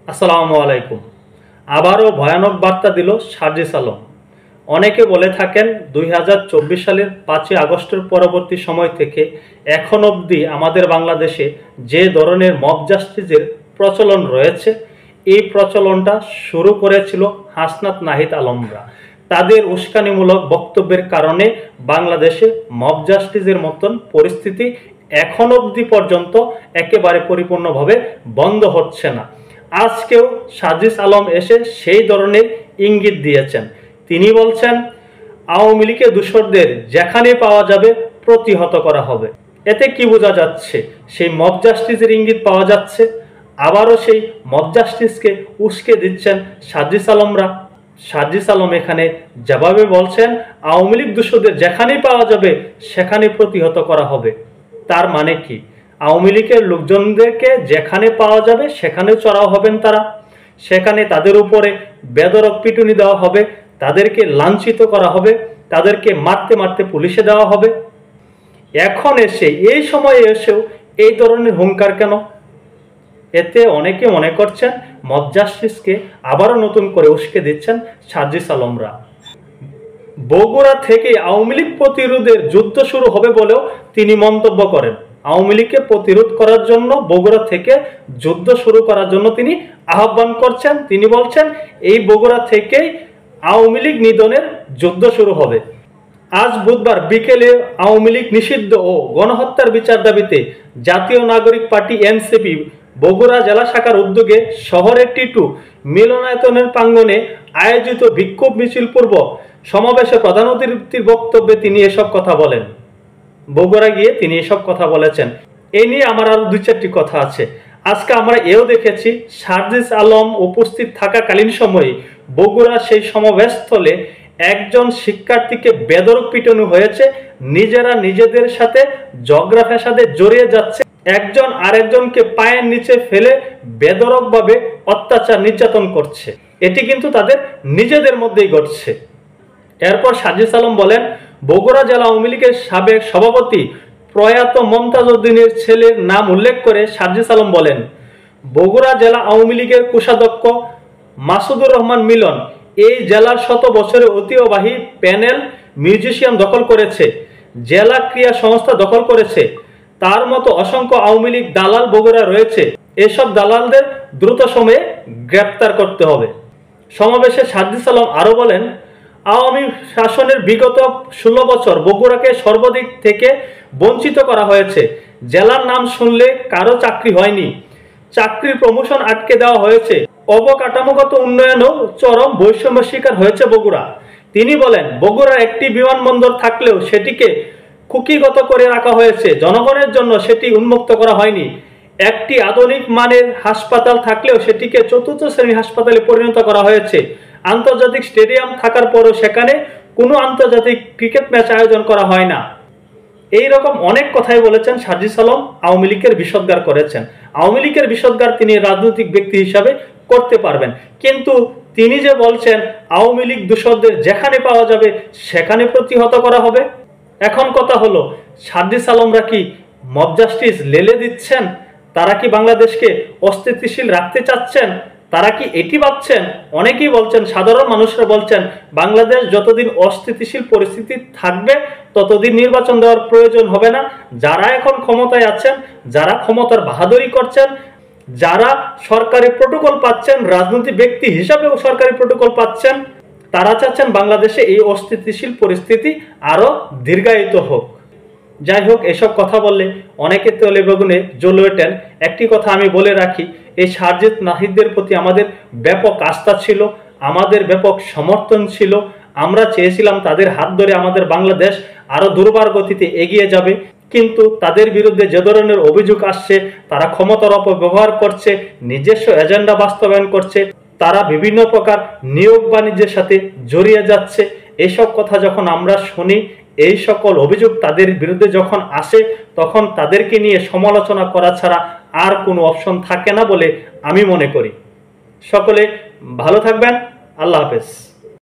আসসালামু আলাইকুম। আবারও ভয়ানক বার্তা দিল সার্জিস আলম। অনেকে বলে থাকেন 2024 সালের 5ই আগস্টের পরবর্তী সময় থেকে এখন অবধি আমাদের বাংলাদেশে যে ধরনের মব জাস্টিসের প্রচলন রয়েছে, এই প্রচলনটা শুরু করেছিল হাসনাত নাহিদ আলমরা। তাদের উস্কানিমূলক বক্তব্যের কারণে বাংলাদেশে মব জাস্টিসের মতন পরিস্থিতি এখন অবধি পর্যন্ত একেবারে পরিপূর্ণভাবে বন্ধ হচ্ছে না। আজকেও সার্জিস আলম এসে সেই ধরনের ইঙ্গিত দিয়েছেন। তিনি বলছেন আওয়ামী লীগের দোসরদের যেখানে পাওয়া যাবে প্রতিহত করা হবে। এতে কি বোঝা যাচ্ছে? সেই মব জাস্টিসের ইঙ্গিত পাওয়া যাচ্ছে। আবারও সেই মব জাস্টিসকে উস্কে দিচ্ছেন সার্জিস আলমরা। সার্জিস আলম এখানে জবাবে বলছেন আওয়ামী লীগ দোসরদের যেখানেই পাওয়া যাবে সেখানে প্রতিহত করা হবে। তার মানে কি? আওয়ামী লীগের লোকজনদেরকে যেখানে পাওয়া যাবে সেখানে চড়াও হবেন তারা, সেখানে তাদের উপরে বেধড়ক পিটুনি দেওয়া হবে, তাদেরকে লাঞ্ছিত করা হবে, তাদেরকে মারতে মারতে পুলিশে দেওয়া হবে। এখন এসে এই সময়ে এসেও এই ধরনের হুঙ্কার কেন? এতে অনেকে মনে করছেন মব জাস্টিসকে আবারও নতুন করে উস্কে দিচ্ছেন সার্জিস আলমরা। বগুড়া থেকে আওয়ামী লীগ প্রতিরোধের যুদ্ধ শুরু হবে বলেও তিনি মন্তব্য করেন। আওয়ামী লীগকে প্রতিরোধ করার জন্য বগুড়া থেকে যুদ্ধ শুরু করার জন্য তিনি আহ্বান করছেন। তিনি বলছেন এই বগুড়া থেকেই আওয়ামী লীগ নিধনের যুদ্ধ শুরু হবে। আজ বুধবার বিকেলে আওয়ামী লীগ নিষিদ্ধ ও গণহত্যার বিচার দাবিতে জাতীয় নাগরিক পার্টি এনসিপি বগুড়া জেলা শাখার উদ্যোগে শহরের টিটু মিলনায়তনের প্রাঙ্গণে আয়োজিত বিক্ষোভ মিছিল পূর্ব সমাবেশে প্রধান অতিথির বক্তব্যে তিনি এসব কথা বলেন। বগুড়া গিয়ে তিনি এসব কথা বলেছেন। এই নিয়ে আমার আরো 2-4টি কথা আছে। আজকে আমরা এও দেখেছি সার্জিস আলম উপস্থিত থাকাকালীন সময়ে বগুড়া সেই সমাবেশস্থলে একজন শিক্ষার্থীকে বেধড়ক পিটানো হয়েছে। নিজেরা নিজেদের সাথে ঝগড়া ফ্যাসাদে জড়িয়ে যাচ্ছে, একজন আরেকজনকে পায়ের নিচে ফেলে বেধড়কভাবে অত্যাচার নির্যাতন করছে। এটি কিন্তু তাদের নিজেদের মধ্যেই ঘটছে। এরপর সার্জিস আলম বলেন বগুড়া জেলা আওয়ামী লীগের সাবেক সভাপতি প্রয়াত মমতাজ উদ্দিনের ছেলের নাম উল্লেখ করে সার্জিস আলম বলেন বগুড়া জেলা আওয়ামী লীগের কোষাধ্যক্ষ মাসুদুর রহমান মিলন এই জেলার 100 বছরের ঐতিহ্যবাহী প্যানেল মিউজিয়াম দখল করেছে, জেলা ক্রীড়া সংস্থা দখল করেছে। তার মতো অসংখ্য আওয়ামী লীগ দালাল বগুড়া রয়েছে। এসব দালালদের দ্রুত সময়ে গ্রেপ্তার করতে হবে। সমাবেশে সার্জিস আলম আরো বলেন আওয়ামী শাসনের বিগত 16 বছর বগুড়াকে সর্বাধিক থেকে বঞ্চিত করা হয়েছে। জেলার নাম শুনলে কারো চাকরি হয়নি, চাকরির প্রমোশন আটকে দেওয়া হয়েছে, অবকাঠামোগত উন্নয়নও চরম বৈষম্য শিকার হয়েছে বগুড়া। তিনি বলেন বগুড়ার একটি বিমানবন্দর থাকলেও সেটিকে কুকিগত করে রাখা হয়েছে, জনগণের জন্য সেটি উন্মুক্ত করা হয়নি। একটি আধুনিক মানের হাসপাতাল থাকলেও সেটিকে 4র্থ শ্রেণীর হাসপাতালে পরিণত করা হয়েছে। আন্তর্জাতিক স্টেডিয়াম থাকার পরও সেখানে কোনো আন্তর্জাতিক ক্রিকেট ম্যাচ আয়োজন করা হয় না। এই রকম অনেক কথাই বলেছেন সার্জিস আলম। আওয়ামী লীগের বিষোদ্গার করেছেন। আওয়ামী লীগের বিষোদ্গার তিনি রাজনৈতিক ব্যক্তি হিসাবে করতে পারবেন, কিন্তু তিনি যে বলছেন আওয়ামী লীগ দোসরদের যেখানে পাওয়া যাবে সেখানে প্রতিহত করা হবে। এখন কথা হলো সার্জিস আলমরা কি মব জাস্টিস লেলে দিচ্ছেন? তারা কি বাংলাদেশকে অস্থিতিশীল রাখতে চাচ্ছেন? তারা কি এটি ভাবছেন? অনেকেই বলছেন, সাধারণ মানুষরা বলছেন বাংলাদেশ যতদিন অস্থিতিশীল পরিস্থিতি থাকবে ততদিন নির্বাচন দেওয়ার প্রয়োজন হবে না। যারা এখন ক্ষমতায় আছেন, যারা ক্ষমতার বাহাদুরি করছেন, যারা সরকারি প্রোটোকল পাচ্ছেন, রাজনৈতিক ব্যক্তি হিসাবেও সরকারি প্রোটোকল পাচ্ছেন, তারা চাচ্ছেন বাংলাদেশে এই অস্থিতিশীল পরিস্থিতি আরো দীর্ঘায়িত হোক। যাই হোক, এসব কথা বললে অনেকে তেলে বেগুনে জ্বলে ওঠেন। একটি কথা আমি বলে রাখি, এই সার্জিস নাহিদদের প্রতি আমাদের ব্যাপক আস্থা ছিল, আমাদের ব্যাপক সমর্থন ছিল। আমরা চেয়েছিলাম তাদের হাত ধরে আমাদের বাংলাদেশ আরো দুর্বার গতিতে এগিয়ে যাবে, কিন্তু তাদের বিরুদ্ধে যে ধরনের অভিযোগ আসছে, তারা ক্ষমতার অপব্যবহার করছে, নিজস্ব এজেন্ডা বাস্তবায়ন করছে, তারা বিভিন্ন প্রকার নিয়োগ বাণিজ্যের সাথে জড়িয়ে যাচ্ছে। এইসব কথা যখন আমরা শুনি, এই সকল অভিযোগ তাদের বিরুদ্ধে যখন আসে, তখন তাদেরকে নিয়ে সমালোচনা করা ছাড়া আর কোনো অপশন থাকে না বলে আমি মনে করি। সকলে ভালো থাকবেন। আল্লাহ হাফেজ।